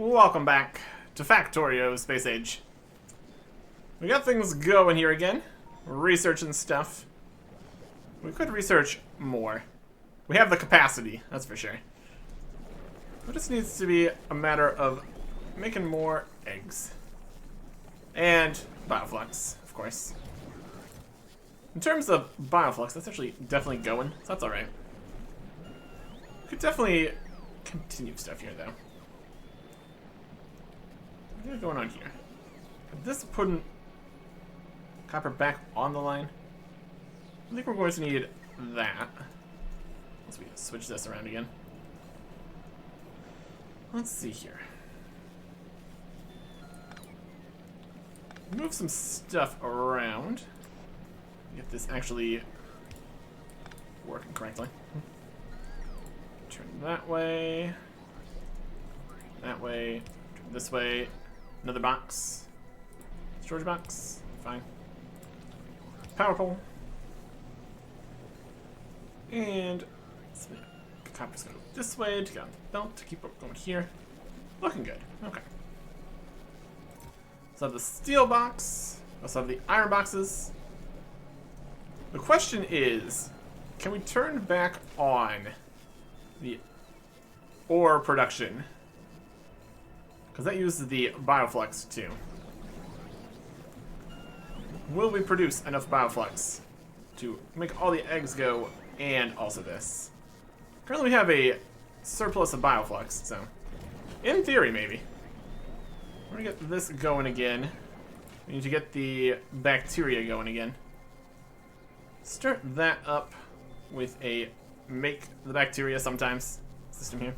Welcome back to Factorio Space Age. We got things going here again. Researching stuff. We could research more. We have the capacity, that's for sure. It just needs to be a matter of making more eggs. And bioflux, of course. In terms of bioflux, that's actually definitely going, so that's alright. We could definitely continue stuff here, though. What's going on here? Is this putting copper back on the line? I think we're going to need that. Once we switch this around again. Let's see here. Move some stuff around. Get this actually working correctly. Turn that way. That way. Turn this way. Another box. Storage box. Fine. Power pole. And the copper's gonna go this way to get on the belt to keep it going here. Looking good. Okay. So I have the steel box. I also have the iron boxes. The question is, can we turn back on the ore production? Because that uses the bioflux too. Will we produce enough bioflux to make all the eggs go and also this? Currently we have a surplus of bioflux, so in theory maybe. We're gonna get this going again. We need to get the bacteria going again. Start that up with a make the bacteria sometimes system here.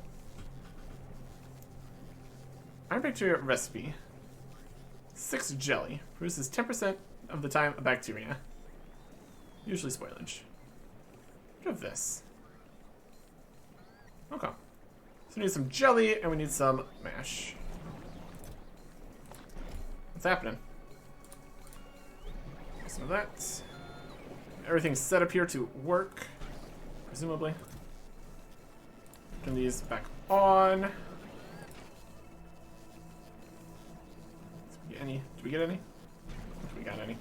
Iron bacteria recipe. 6 jelly. Produces 10% of the time a bacteria. Usually spoilage. What of this? Okay. So we need some jelly and we need some mash. What's happening? Some of that. Everything's set up here to work, presumably. Turn these back on. Did we get any? Did we get any? Did we got any?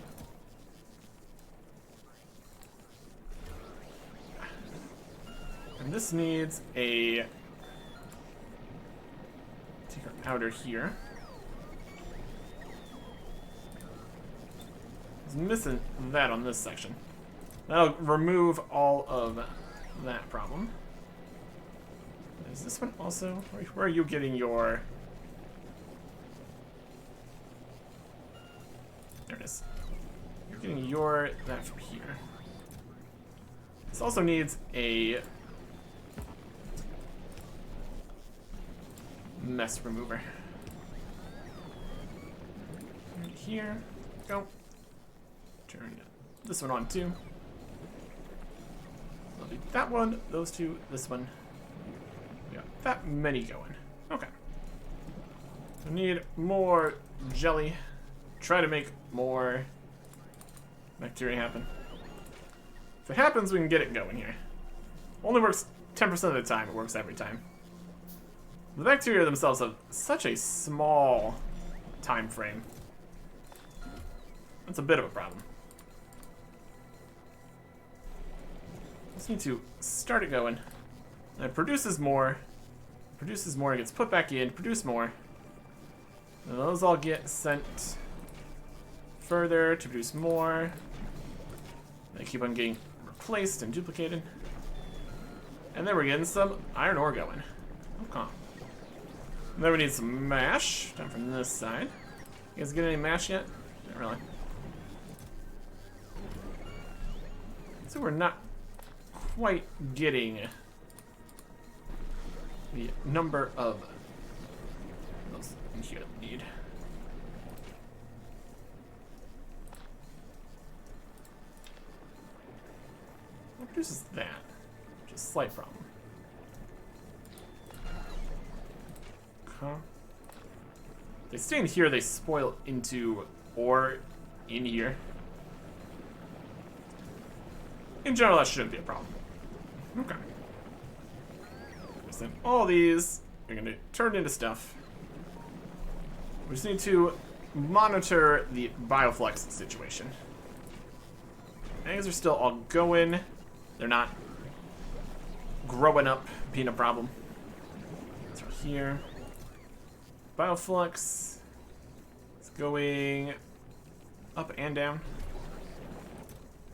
And this needs a take our powder here. It's missing that on this section. That'll remove all of that problem. Is this one also? Where are you getting your... There it is. You're getting your... that from here. This also needs a... mess remover. Right here. Go. Turn this one on too. That one, those two, this one. We got that many going. Okay. We need more jelly. Try to make more bacteria happen. If it happens, we can get it going here. Only works 10% of the time, it works every time. The bacteria themselves have such a small time frame. That's a bit of a problem. Just need to start it going. And it produces more. Produces more, it gets put back in, produce more. And those all get sent further to produce more. They keep on getting replaced and duplicated. And then we're getting some iron ore going. Okay. And then we need some mash. Time from this side. You guys get any mash yet? Not really. So we're not quite getting the number of those in here that we need. What produces that? Which is a slight problem. Okay. They stay in here, they spoil into ore in here. In general, that shouldn't be a problem. Okay. Send all these. You're gonna turn into stuff. We just need to monitor the bioflux situation. Eggs are still all going. They're not growing up, being a problem. It's right here. Bioflux is going up and down.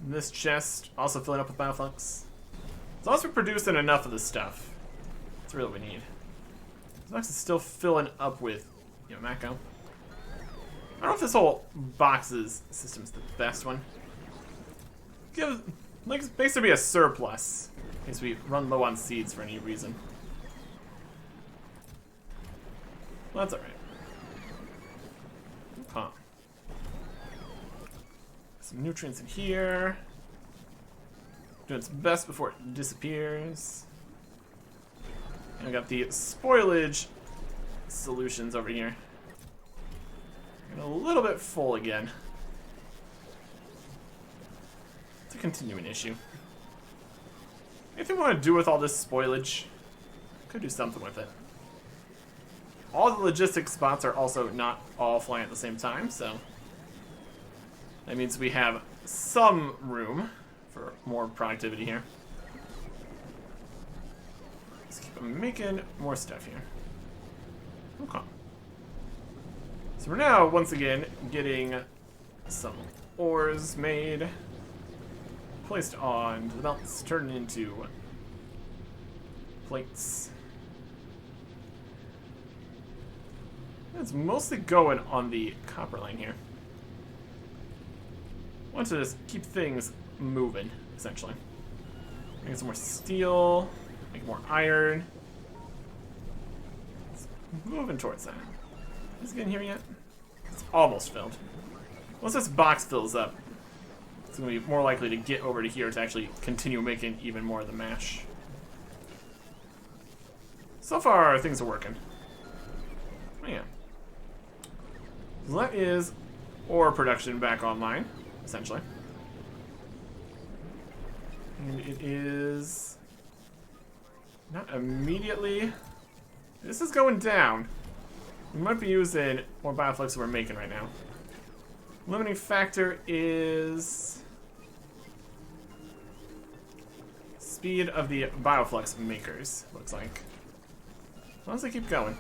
This chest also filling up with bioflux. As long as we're producing enough of this stuff, that's really what we need. As long as it's still filling up with, Mako. I don't know if this whole boxes system's the best one. Basically be a surplus in case we run low on seeds for any reason. Well, that's alright. Huh. Some nutrients in here. Doing its best before it disappears. And I got the spoilage solutions over here. And a little bit full again. It's a continuing issue. Anything we want to do with all this spoilage? Could do something with it. All the logistics spots are also not all flying at the same time, so that means we have some room for more productivity here. Let's keep making more stuff here. Okay. So we're now, once again, getting some ores made, placed on the belts, turned into plates. It's mostly going on the copper line here. I want to just keep things moving, essentially. Make some more steel, make more iron. It's moving towards that. Is it getting here yet? It's almost filled. Once this box fills up, it's going to be more likely to get over to here to actually continue making even more of the mash. So far, things are working. Oh, yeah. So that is ore production back online, essentially. And it is not immediately. This is going down. We might be using more bioflux than we're making right now. Limiting factor is speed of the bioflux makers, looks like. As long as they keep going.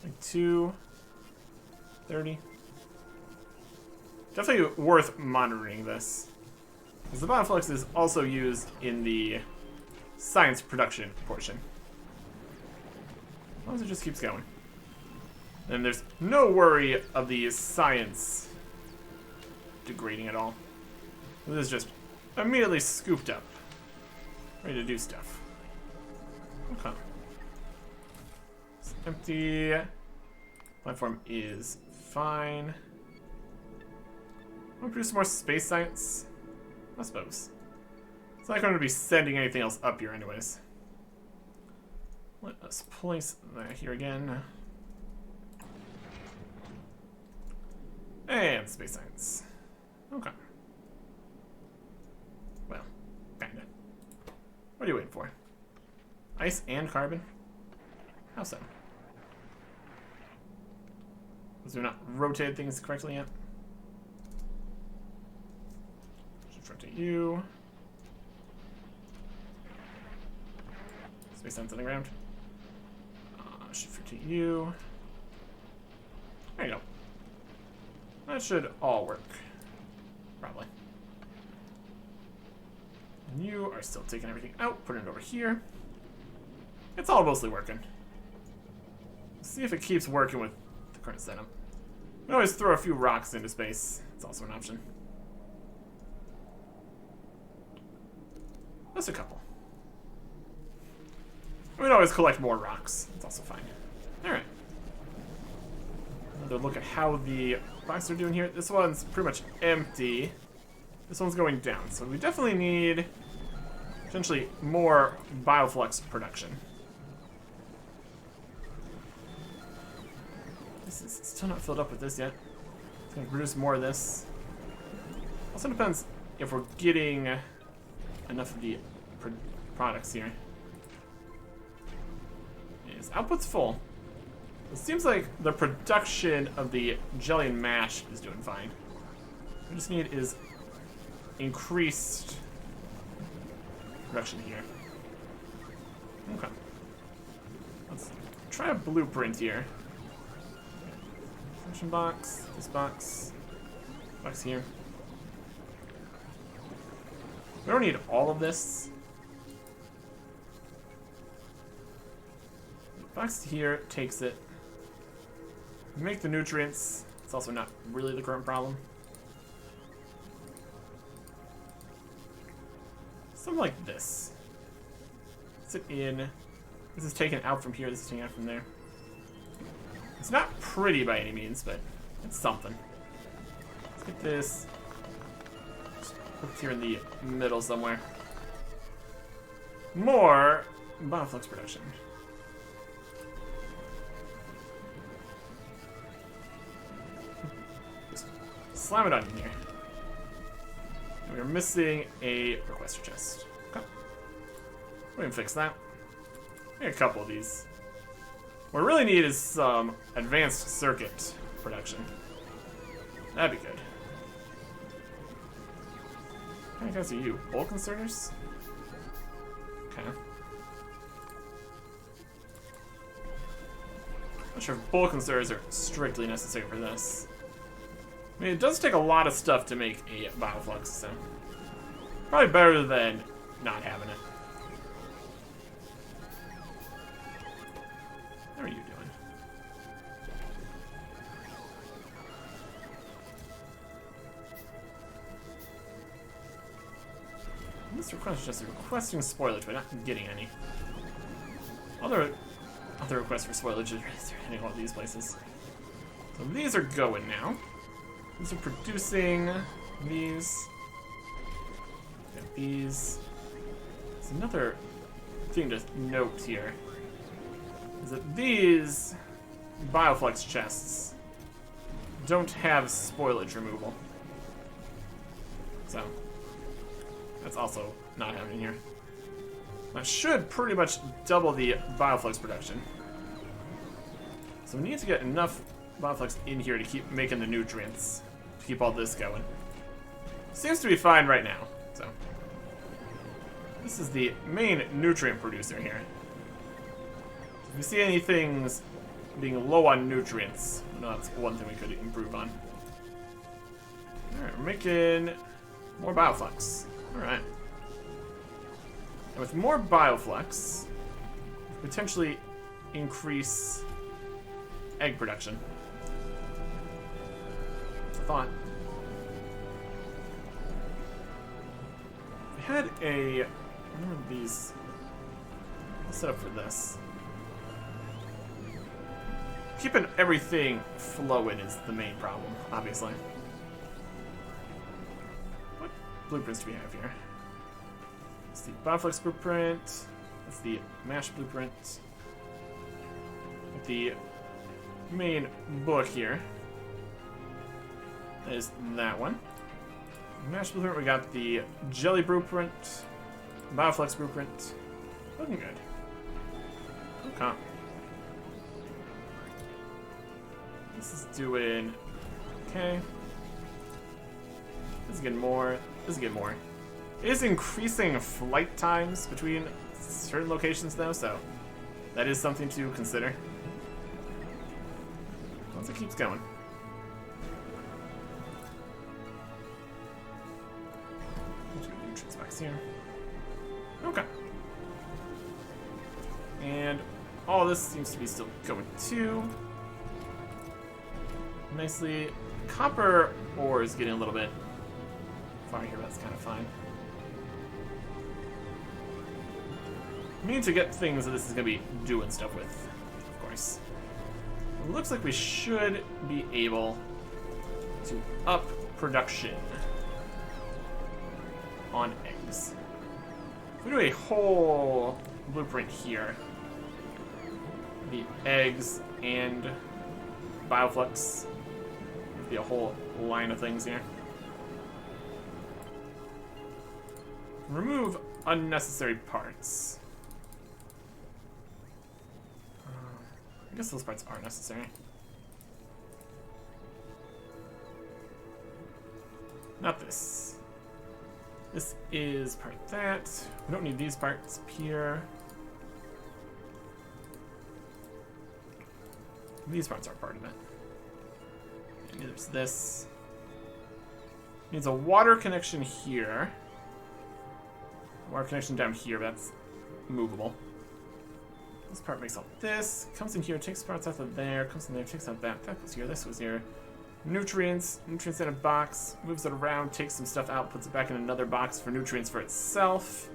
Like 230. Definitely worth monitoring this. Because the bioflux is also used in the science production portion. As long as it just keeps going. And there's no worry of the science degrading at all. This is just immediately scooped up. Ready to do stuff. Okay. It's empty. Platform is fine. Want to produce some more space science? I suppose. It's not going to be sending anything else up here anyways. Let us place that here again. And space science. Okay. Well, kinda. What are you waiting for? Ice and carbon? How so? Was there not rotated things correctly yet? Should rotate you. Space science on the ground. Should rotate you. There you go. That should all work. Probably. And you are still taking everything out, putting it over here. It's all mostly working. Let's see if it keeps working with the current setup. We can always throw a few rocks into space. It's also an option. Just a couple. We can always collect more rocks. It's also fine. Alright. Another look at how the boxes are doing here. This one's pretty much empty. This one's going down. So we definitely need potentially more bioflux production. This is still not filled up with this yet. It's going to produce more of this. Also depends if we're getting enough of the products here. Yes, output's full. It seems like the production of the jelly and mash is doing fine. What we just need is increased production here. Okay. Let's try a blueprint here. Function box, this box here. We don't need all of this. Box here takes it. Make the nutrients. It's also not really the current problem. Something like this. Sit in. This is taken out from here. This is taken out from there. It's not pretty by any means, but it's something. Let's get this hooked here in the middle somewhere. More bioflux production. Just slam it on in here. And we're missing a requester chest. Okay. We can fix that. Maybe a couple of these. What we really need is some advanced circuit production. That'd be good. How many guys are you? Bulk inserters? Okay. Not sure if bulk inserters are strictly necessary for this. I mean, it does take a lot of stuff to make a bioflux, so probably better than not having it. How are you doing? This request is just requesting spoilage, but not getting any. Other requests for spoilage are hitting all these places. So these are going now. These are producing these. Got these. There's another thing to note here. Is that these bioflux chests don't have spoilage removal. So that's also not happening here. That should pretty much double the bioflux production. So we need to get enough bioflux in here to keep making the nutrients, to keep all this going. Seems to be fine right now, so. This is the main nutrient producer here. If you see any things being low on nutrients, that's one thing we could improve on. Alright, we're making more bioflux. Alright. And with more bioflux, potentially increase egg production. Thought. I had one of these set up for this. Keeping everything flowing is the main problem, obviously. What blueprints do we have here? It's the bioflux blueprint. That's the mash blueprint. With the main book here. That is that one. Mash blueprint, we got the jelly blueprint. Bioflux blueprint. Looking good. Okay. This is doing okay. This is getting more. This is getting more. It is increasing flight times between certain locations though, so that is something to consider. Once it keeps going. Nutrients box here. Okay. And all this seems to be still going too. Nicely. Copper ore is getting a little bit far here, but that's kind of fine. We need to get things that this is going to be doing stuff with, of course. It looks like we should be able to up production on eggs. If we do a whole blueprint here, the eggs and bioflux, there'd be a whole line of things here. Remove unnecessary parts. I guess those parts are necessary. Not this. This is part of that. We don't need these parts up here. These parts are part of it. And there's this. Needs a water connection here. Water connection down here, that's movable. This part makes all this. Comes in here, takes parts out of there, comes in there, takes out that. That goes here, this goes here. Nutrients in a box, moves it around, takes some stuff out, puts it back in another box for nutrients for itself.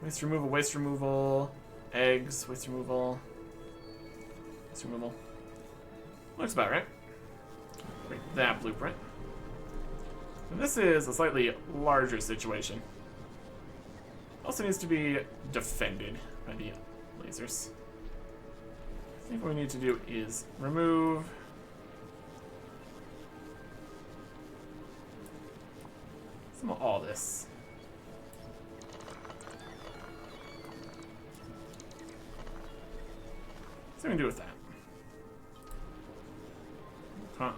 Waste removal, eggs, waste removal. Waste removal. Looks about right. Break that blueprint. And this is a slightly larger situation. Also needs to be defended by the lasers. I think what we need to do is remove some of all this. What's we can do with that? Huh.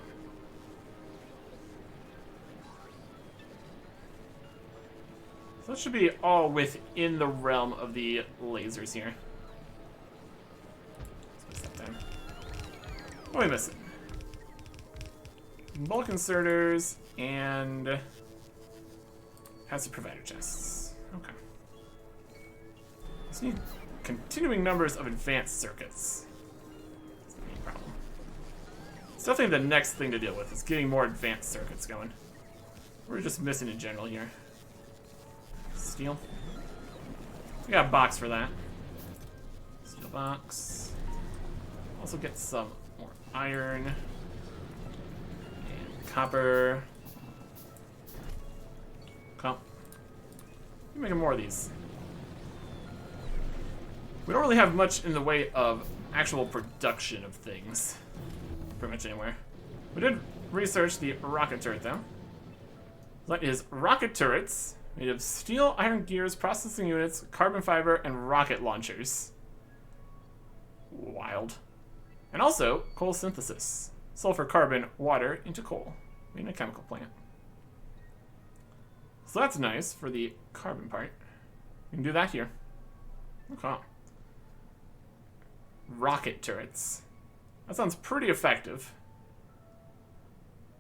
So that should be all within the realm of the lasers here. Let's put that down. What are we missing? Bulk inserters and passive provider chests. Okay. Just need continuing numbers of advanced circuits. That's the main problem. It's definitely the next thing to deal with, is getting more advanced circuits going. We're just missing in general here. Steel. We got a box for that. Steel box. Also get some more iron. And copper. Come. We're making more of these. We don't really have much in the way of actual production of things. Pretty much anywhere. We did research the rocket turret though. That is rocket turrets made of steel, iron gears, processing units, carbon fiber, and rocket launchers. Wild. And also, coal synthesis. Sulfur, carbon, water into coal. Made in a chemical plant. So that's nice for the carbon part. We can do that here. Okay. Rocket turrets. That sounds pretty effective.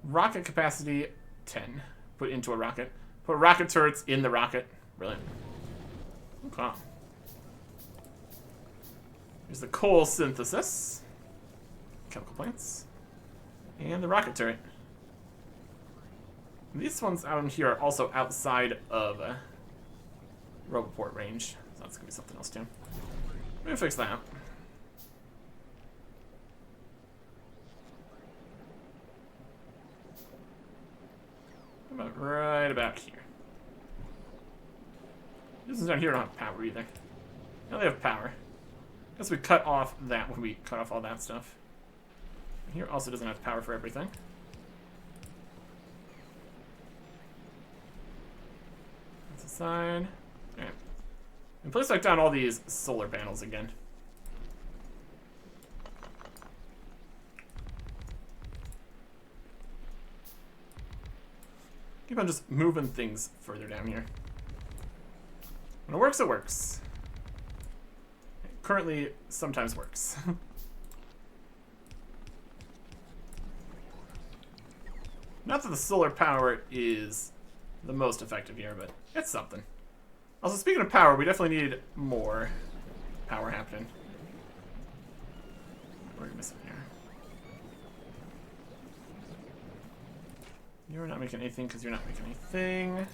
Rocket capacity 10. Put into a rocket. Put rocket turrets in the rocket. Brilliant. Okay. Here's the coal synthesis. Chemical plants. And the rocket turret. And these ones out in here are also outside of Roboport range. So that's going to be something else too. We're going to fix that. About right about here. This is down here don't have power either. Now they have power. Guess we cut off that when we cut off all that stuff. And here also doesn't have power for everything. That's aside. Alright. And place back down all these solar panels again. Keep on just moving things further down here. When it works, it works. It currently, sometimes works. Not that the solar power is the most effective here, but it's something. Also, speaking of power, we definitely need more power happening. What are we missing here? You're not making anything because you're not making anything.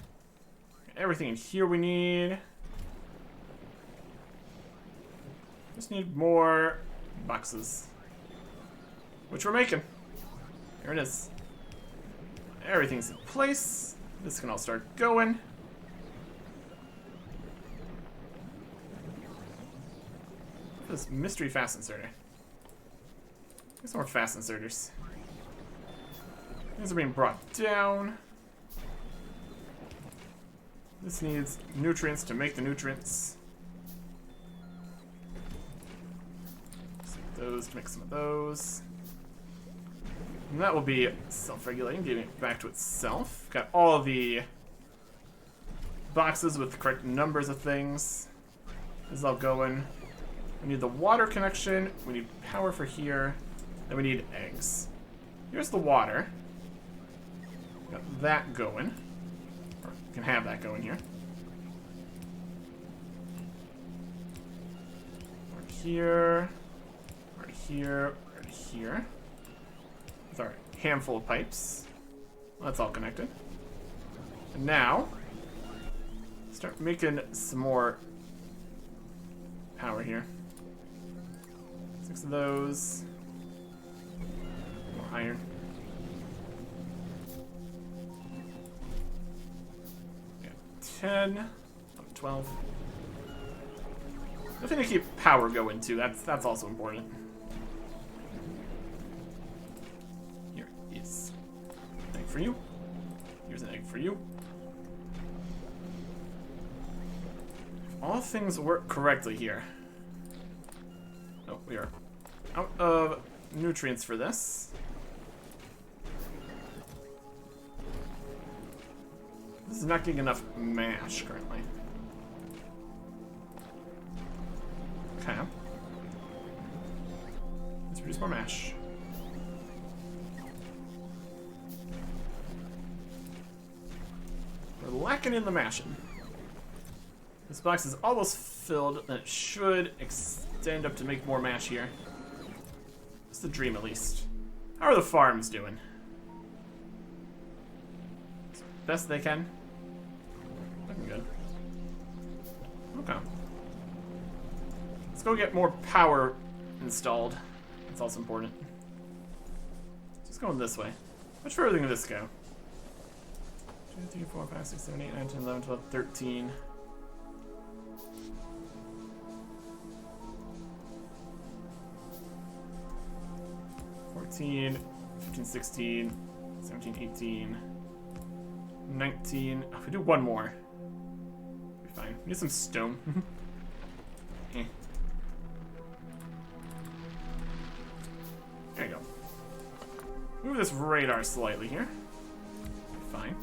Everything in here we need. Just need more boxes. Which we're making. Here it is. Everything's in place. This can all start going. This mystery fast inserter. Get some more fast inserters. These are being brought down. This needs nutrients to make the nutrients. those to make some of those. And that will be self-regulating, getting it back to itself. Got all of the boxes with the correct numbers of things. This is all going. We need the water connection. We need power for here. Then we need eggs. Here's the water. Got that going. Or can have that going here. Right here. Right here. Right here. With our handful of pipes. Well, that's all connected. And now, start making some more power here. 6 of those. More iron. Yeah, 10. 12. Nothing to keep power going too. That's also important. Here is an egg for you. Here's an egg for you. If all things work correctly here. Oh, we are out of nutrients for this. This is not getting enough mash currently. Okay. Let's produce more mash. We're lacking in the mashing. This box is almost filled, and it should extend up to make more mash here. It's the dream, at least. How are the farms doing? Best they can. Looking good. Okay. Let's go get more power installed. That's also important. Just going this way. Much further than this go. 2, 3, 4, 5, 6, 7, 8, 9, 10, 11, 12, 13. 14, 15, 16, 17, 18, 19. Oh, if we do one more, we'll be fine. We need some stone. Eh. There you go. Move this radar slightly here. Fine.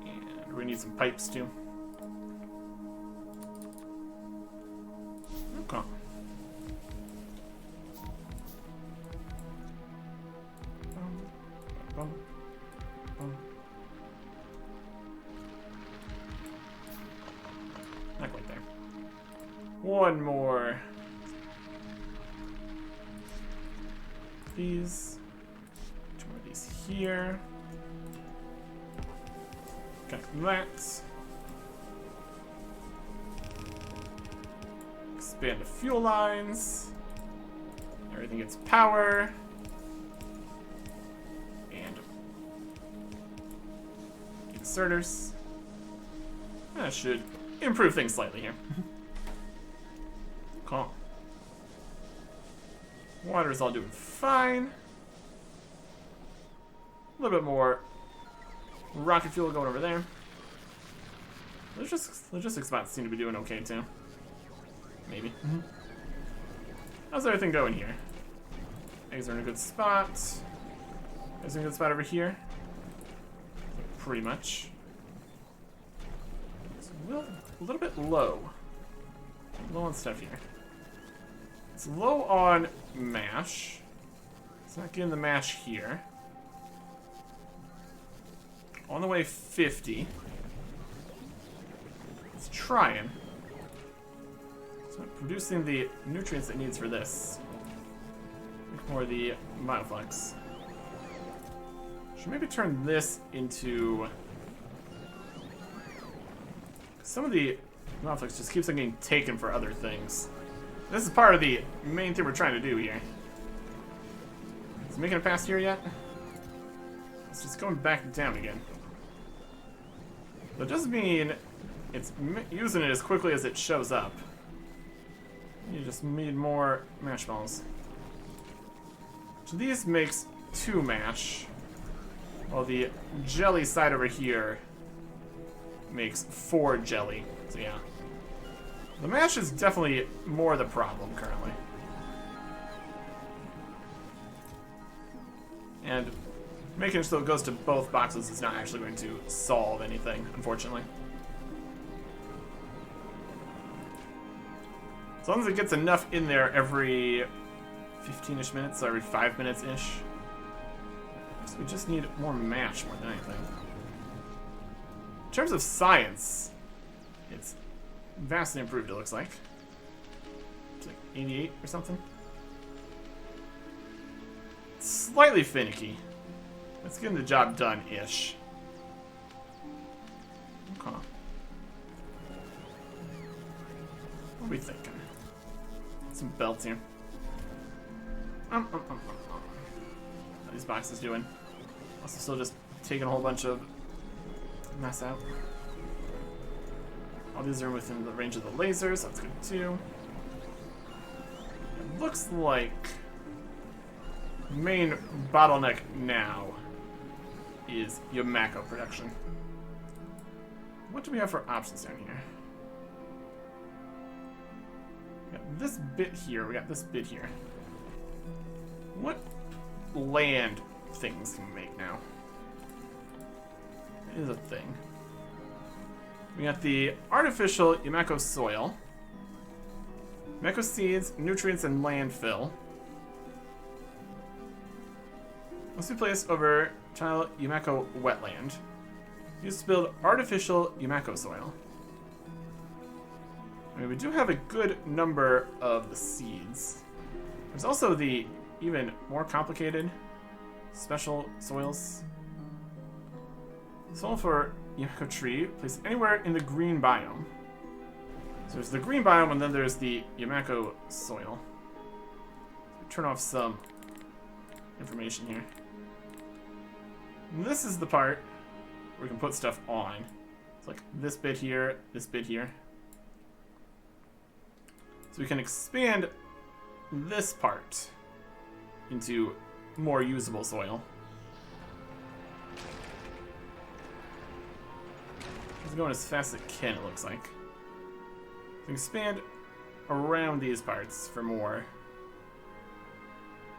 And we need some pipes too. Okay. Not quite there. One more. These. 2 more of these here. Got that. Expand the fuel lines. Everything gets power. And inserters. That should improve things slightly here. Cool. Water's all doing fine. A little bit more rocket fuel going over there. Logistics spots seem to be doing okay too. Maybe. How's everything going here? Eggs are in a good spot. Eggs are in a good spot over here. Pretty much. It's a little bit low. Low on stuff here. It's low on mash. It's not getting the mash here. On the way 50. It's trying. It's not producing the nutrients it needs for this. More the Monoflex. Should maybe turn this into... Some of the Monoflex just keeps on getting taken for other things. This is part of the main thing we're trying to do here. Is it making it past here yet? It's just going back down again. That doesn't mean it's using it as quickly as it shows up. You just need more mash balls. So these makes 2 mash, while the jelly side over here makes 4 jelly. So yeah. The mash is definitely more the problem currently. And making it so it goes to both boxes is not actually going to solve anything, unfortunately. As long as it gets enough in there every 15-ish minutes, or every 5 minutes-ish. So we just need more match more than anything. In terms of science, it's vastly improved, it looks like. It's like 88 or something. It's slightly finicky. It's getting the job done-ish. Okay. What are we thinking? Some belts here. How are these boxes doing? Also still just taking a whole bunch of mess out. All these are within the range of the lasers, that's good too. It looks like main bottleneck now is Yamako production. What do we have for options down here? We got this bit here, we got this bit here. What land things can we make now? It is a thing. We got the artificial Yamako soil, Yamako seeds, nutrients, and landfill. Must be placed over tile Yamako wetland. Used to build artificial Yamako soil. I mean, we do have a good number of the seeds. There's also the even more complicated special soils. Soil for Yamako tree, placed anywhere in the green biome. So there's the green biome, and then there's the Yamako soil. Turn off some information here. And this is the part where we can put stuff on. It's like this bit here, this bit here. So we can expand this part into more usable soil. It's going as fast as it can, it looks like. So expand around these parts for more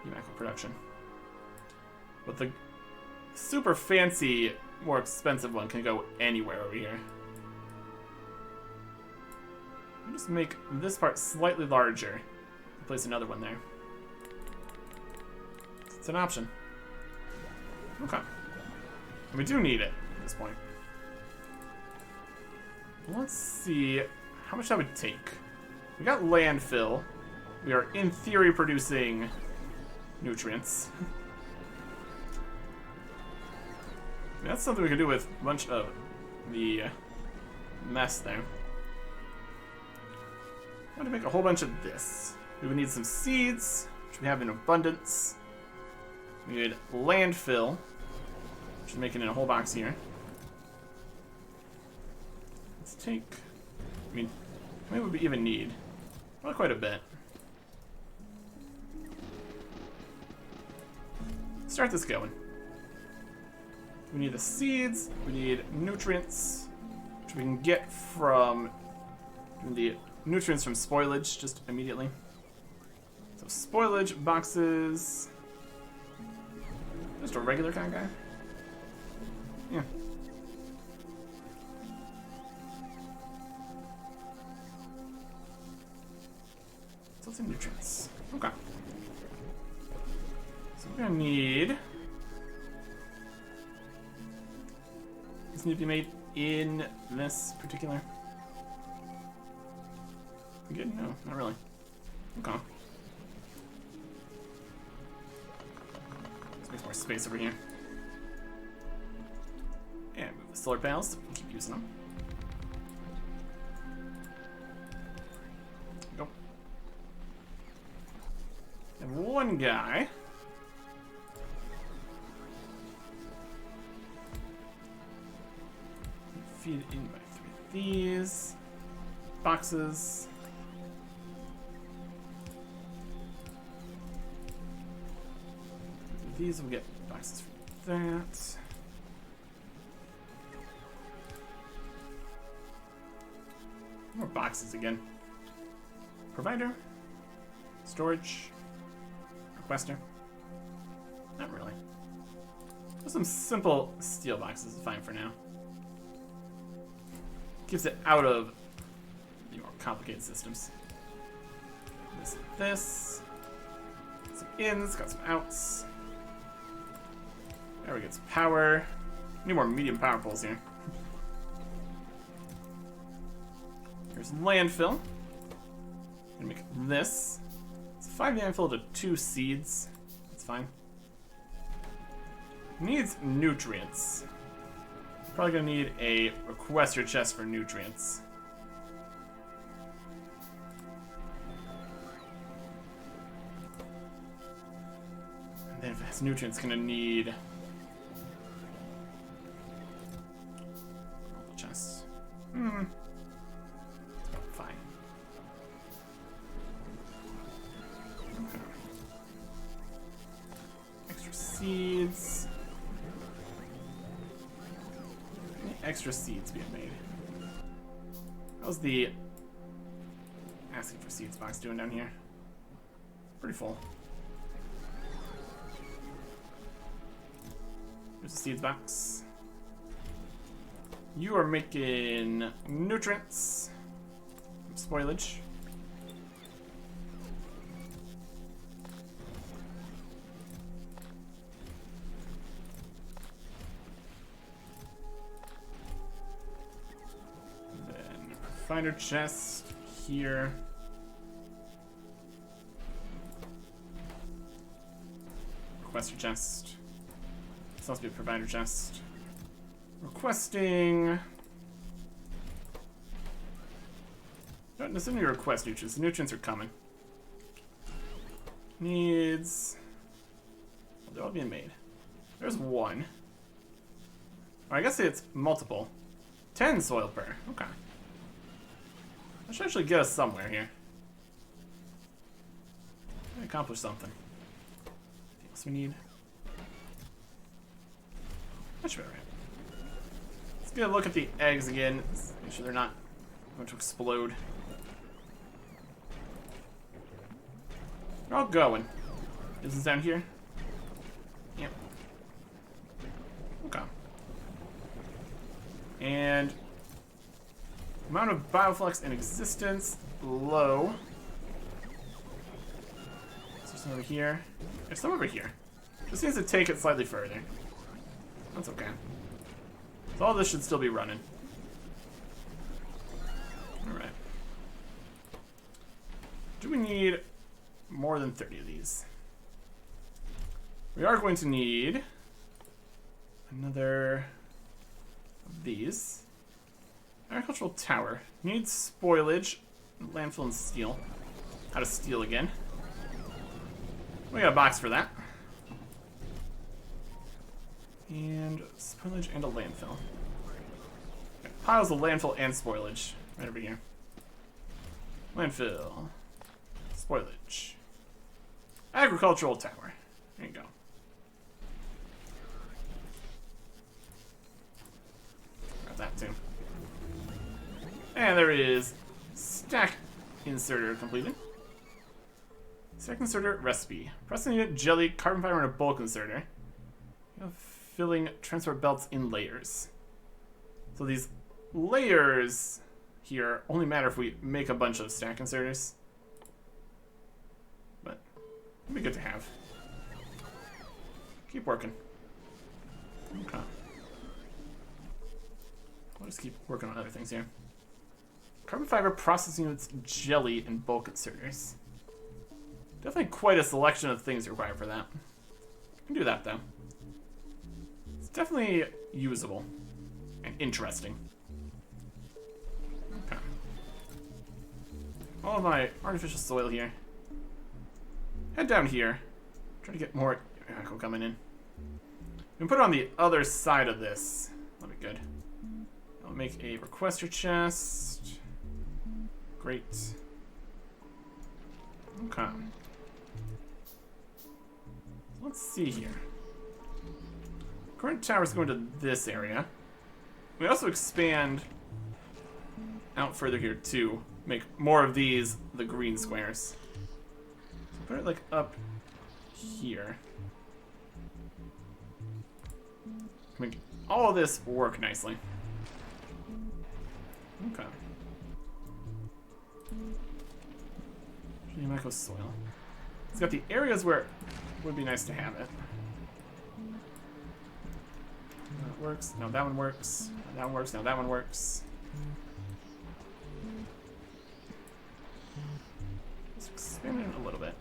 Yamako production. But the super fancy, more expensive one can go anywhere over here. I'll just make this part slightly larger and place another one there. It's an option. Okay. And we do need it at this point. Let's see how much that would take. We got landfill. We are, in theory, producing nutrients. That's something we could do with a bunch of the mess there. I'm going to make a whole bunch of this. We would need some seeds, which we have in abundance. We need landfill, which is making in a whole box here. Let's take, I mean, how many would we even need? Not quite a bit. Start this going. We need the seeds, we need nutrients, which we can get from the nutrients from spoilage just immediately. So spoilage boxes, just a regular kind of guy. Yeah. So some nutrients. Okay. So we're gonna need. This need to be made in this particular. We good? No, not really. Okay. Let's make more space over here. And move the solar panels so we can keep using them. There we go. And one guy. Feed in by 3 of these boxes. These will get boxes for that. More boxes again. Provider, storage, requester. Not really. Just some simple steel boxes is fine for now. Keeps it out of the more complicated systems. This. Some ins, got some outs. There we get some power. Need more medium power poles here. Here's landfill. Gonna make this. It's 5 landfill to 2 seeds. That's fine. Needs nutrients. Probably gonna need a requester chest for nutrients. And then if it has nutrients, gonna need chest. Fine. Okay. Extra seeds. Any extra seeds being made? How's the asking for seeds box doing down here? Pretty full. Here's the seeds box. You are making nutrients, spoilage. Then refiner chest here. Requester chest. This must be a provider chest. Requesting. Don't necessarily request nutrients. The nutrients are coming. Needs. Well, they're all being made. There's one. Oh, I guess it's multiple. 10 soil per. Okay. That should actually get us somewhere here. Accomplish something. Anything else we need? That should be alright. Let's get a look at the eggs again. Make sure they're not going to explode. They're all going. Is this down here? Yep. Okay. And amount of bioflux in existence, low. Is there some over here? There's some over here. Just needs to take it slightly further. That's okay. So all this should still be running. Alright. Do we need more than 30 of these? We are going to need another of these. Agricultural tower. Needs spoilage, landfill, and steel. Out of steel again. We got a box for that. And spoilage and a landfill. Okay, piles of landfill and spoilage. Right over here. Landfill. Spoilage. Agricultural tower. There you go. Got that too. And there is stack inserter completed. Stack inserter recipe. Pressing unit, jelly, carbon fiber, and a bulk inserter. Filling transport belts in layers. So these layers here only matter if we make a bunch of stack inserters. But it'd be good to have. Keep working. Okay. I'll just keep working on other things here. Carbon fiber processing units, jelly, and bulk inserters. Definitely quite a selection of things required for that. Can do that though. It's definitely usable and interesting. Okay. All of my artificial soil here. Head down here. Try to get more echo coming in. We can put it on the other side of this. That'll be good. I'll make a requester chest. Great. Okay. Let's see here. Current tower is going to this area. We also expand out further here too. Make more of these the green squares. So put it like up here. Make all of this work nicely. Okay. Micro soil. It's got the areas where it would be nice to have it. That works. No, that one works. That one works. Now that one works. Let's expand it a little bit.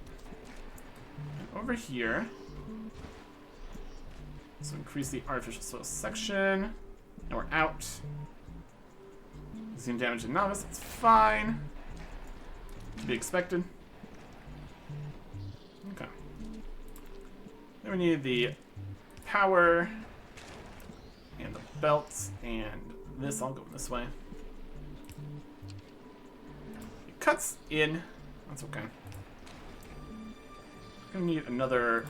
And over here. So increase the artificial soil section. Now we're out. Zoom damage to novice. That's fine. To be expected. Okay. Then we need the power and the belts and this. I'll go this way. It cuts in. That's okay. Gonna need another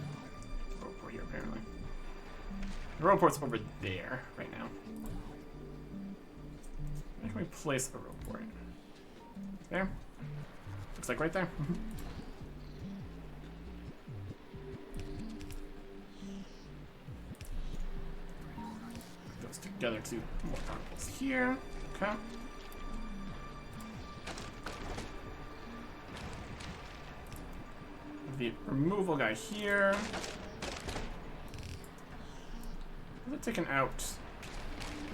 rope port here apparently. The rope port's over there right now. Where can we place a rope port? There. Looks like right there. Goes together to more particles here. Okay. The removal guy here. Is it taking out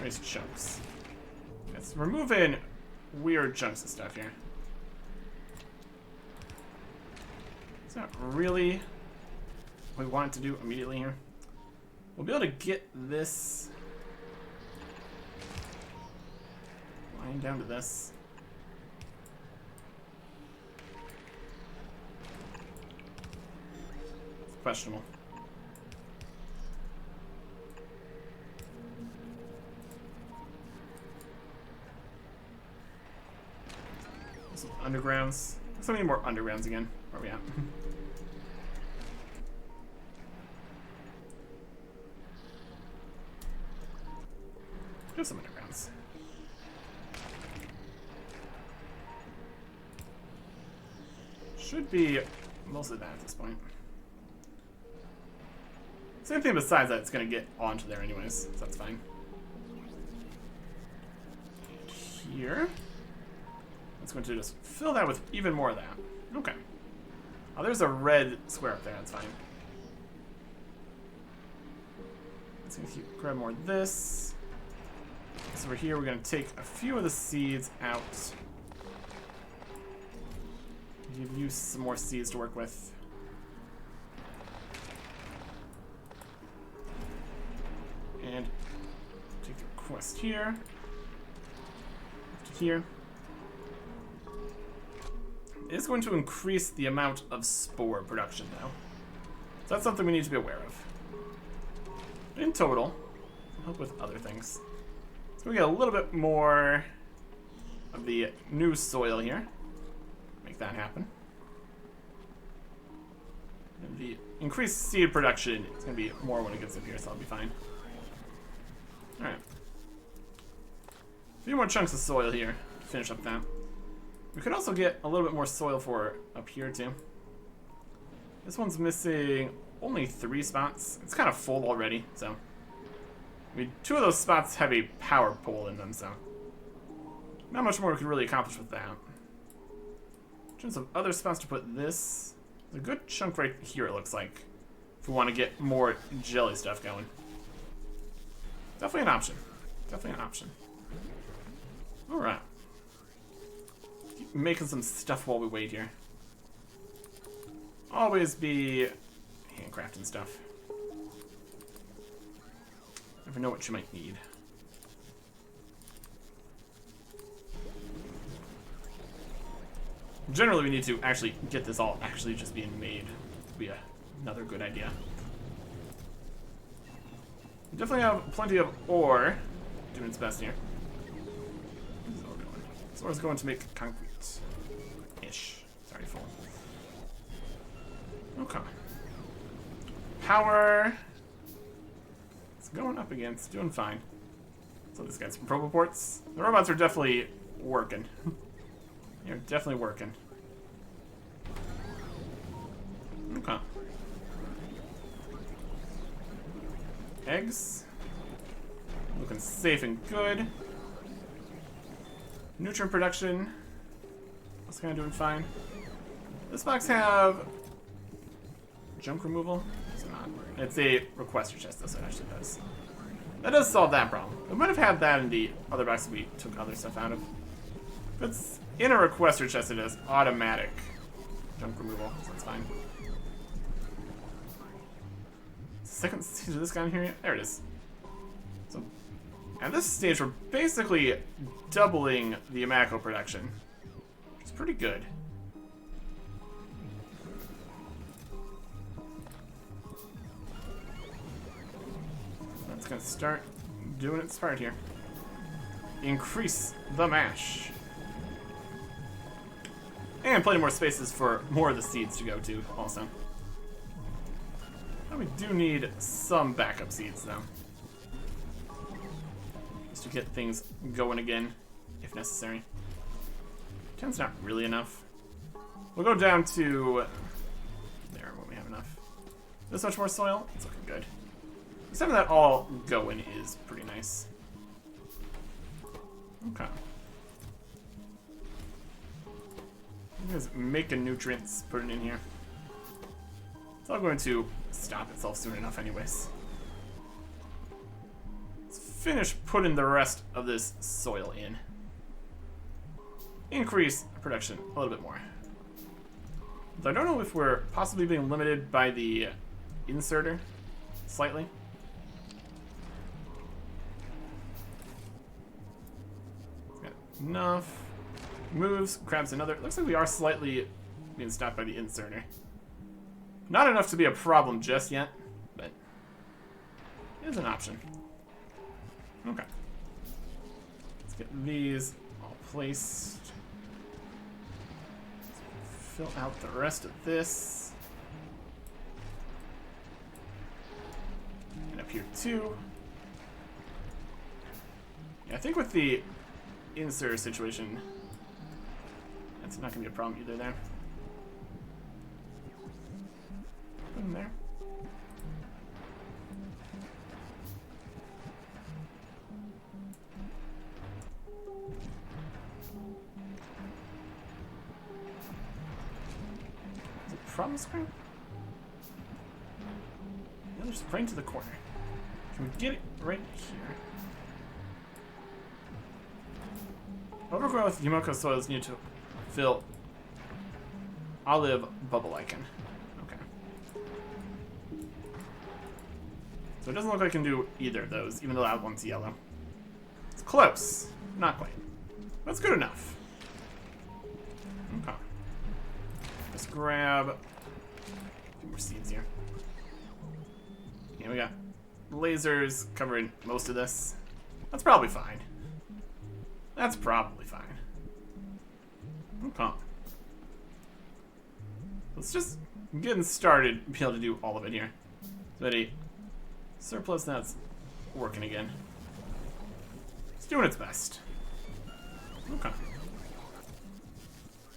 nice chunks? It's removing weird chunks of stuff here. It's not really what we want it to do immediately here. We'll be able to get this line down to this. It's questionable. Some undergrounds. So many more undergrounds again. Where are we at? Do some undergrounds. Should be mostly that at this point. Same thing besides that, it's going to get onto there anyways, so that's fine. And here. It's going to just fill that with even more of that. Okay. Oh, there's a red square up there. That's fine. Let's grab more of this. So over here, we're going to take a few of the seeds out. Give you some more seeds to work with. And take the quest here. Here. It's going to increase the amount of spore production now. So that's something we need to be aware of. In total, I'll help with other things. So we get a little bit more of the new soil here. Make that happen. And the increased seed production is going to be more when it gets up here, so I'll be fine. Alright. A few more chunks of soil here to finish up that. We could also get a little bit more soil for up here too. This one's missing only 3 spots. It's kind of full already, so. I mean, 2 of those spots have a power pole in them, so. Not much more we could really accomplish with that. In terms of other spots to put this, there's a good chunk right here, it looks like. If we want to get more jelly stuff going. Definitely an option. Definitely an option. Alright. Keep making some stuff while we wait here. Always be handcrafting stuff. Never know what you might need. Generally, we need to actually get this all actually just being made. Would be another good idea. We definitely have plenty of ore doing its best here. Where's the ore going? This ore is going to make concrete-ish. It's already full. Okay. Power. It's going up again. It's doing fine. So this guy's some probo ports. The robots are definitely working. You're definitely working. Okay. Eggs. Looking safe and good. Nutrient production. That's kind of doing fine. This box have junk removal? It's not. It's a requester chest, that's what it actually does. That does solve that problem. We might have had that in the other box we took other stuff out of. If it's in a requester chest, it is automatic junk removal, so that's fine. Second stage of this guy in here? There it is. So, at this stage, we're basically doubling the Amako production, which is pretty good. That's gonna start doing its part here. Increase the mash. And plenty more spaces for more of the seeds to go to, also. And we do need some backup seeds, though. Just to get things going again, if necessary. 10's not really enough. We'll go down to... there, when we have enough. This much more soil? It's looking good. Just having that all going is pretty nice. Okay. Just making nutrients, put it in here. It's all going to stop itself soon enough anyways. Let's finish putting the rest of this soil in. Increase production a little bit more. But I don't know if we're possibly being limited by the inserter slightly. Got enough. Moves, grabs another. Looks like we are slightly being stopped by the inserter. Not enough to be a problem just yet, but it is an option. Okay. Let's get these all placed. Fill out the rest of this. And up here too. Yeah, I think with the insert situation, that's not gonna be a problem either there. Put them there. Is it from the screen? Yeah, there's right into the corner. Can we get it right here? Overgrowth Yumoko soils need to fill olive bubble icon. Okay. So it doesn't look like I can do either of those, even though that one's yellow. It's close. Not quite. That's good enough. Okay. Let's grab a few more seeds here. Yeah, we got lasers covering most of this. That's probably fine. That's probably fine. Okay. Let's just get started, be able to do all of it here. Ready? Surplus, that's working again. It's doing its best. Okay.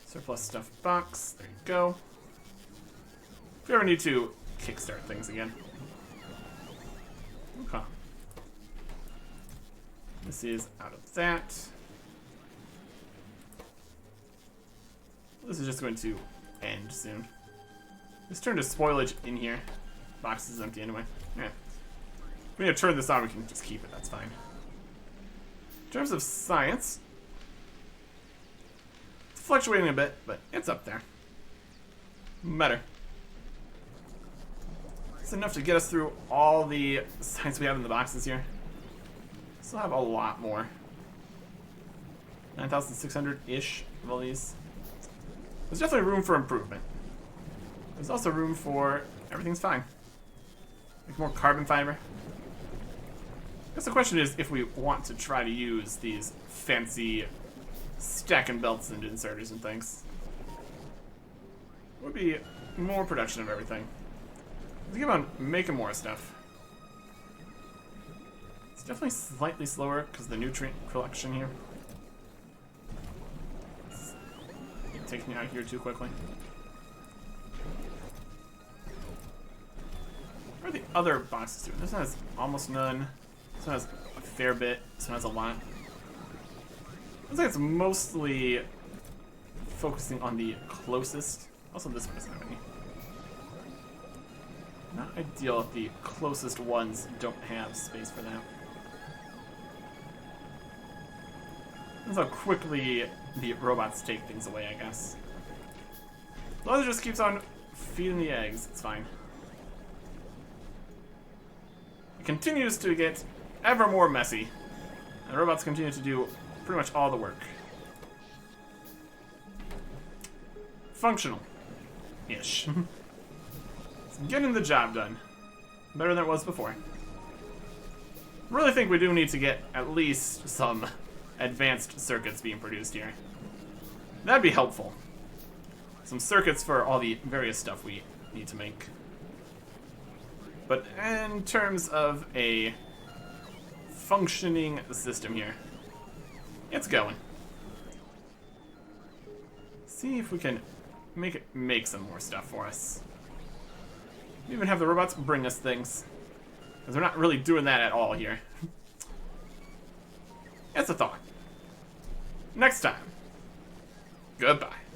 Surplus stuff box. There you go. If you ever need to kickstart things again. Okay. This is out of that. This is just going to end soon. Let's turn to spoilage in here. Box is empty anyway. Yeah. If we need to turn this on, we can just keep it. That's fine. In terms of science, it's fluctuating a bit, but it's up there. Better. It's enough to get us through all the science we have in the boxes here. Still have a lot more. 9,600-ish of all these. There's definitely room for improvement. There's also room for everything's fine. Like more carbon fiber. I guess the question is if we want to try to use these fancy stacking belts and inserters and things. Would be more production of everything. Let's keep on making more stuff. It's definitely slightly slower because of the nutrient collection here. Taking it out here too quickly. What are the other boxes doing? This has almost none. This one has a fair bit. This one has a lot. Looks like it's mostly focusing on the closest. Also, this one doesn't have any. Not ideal if the closest ones don't have space for that. That's how quickly the robots take things away, I guess. As long as it just keeps on feeding the eggs, it's fine. It continues to get ever more messy, and the robots continue to do pretty much all the work. Functional-ish. It's getting the job done. Better than it was before. Really think we do need to get at least some advanced circuits being produced here. That'd be helpful. Some circuits for all the various stuff we need to make. But in terms of a functioning system here, it's going. See if we can make it make some more stuff for us. We even have the robots bring us things, because we're not really doing that at all here. It's a thought. Next time. Goodbye.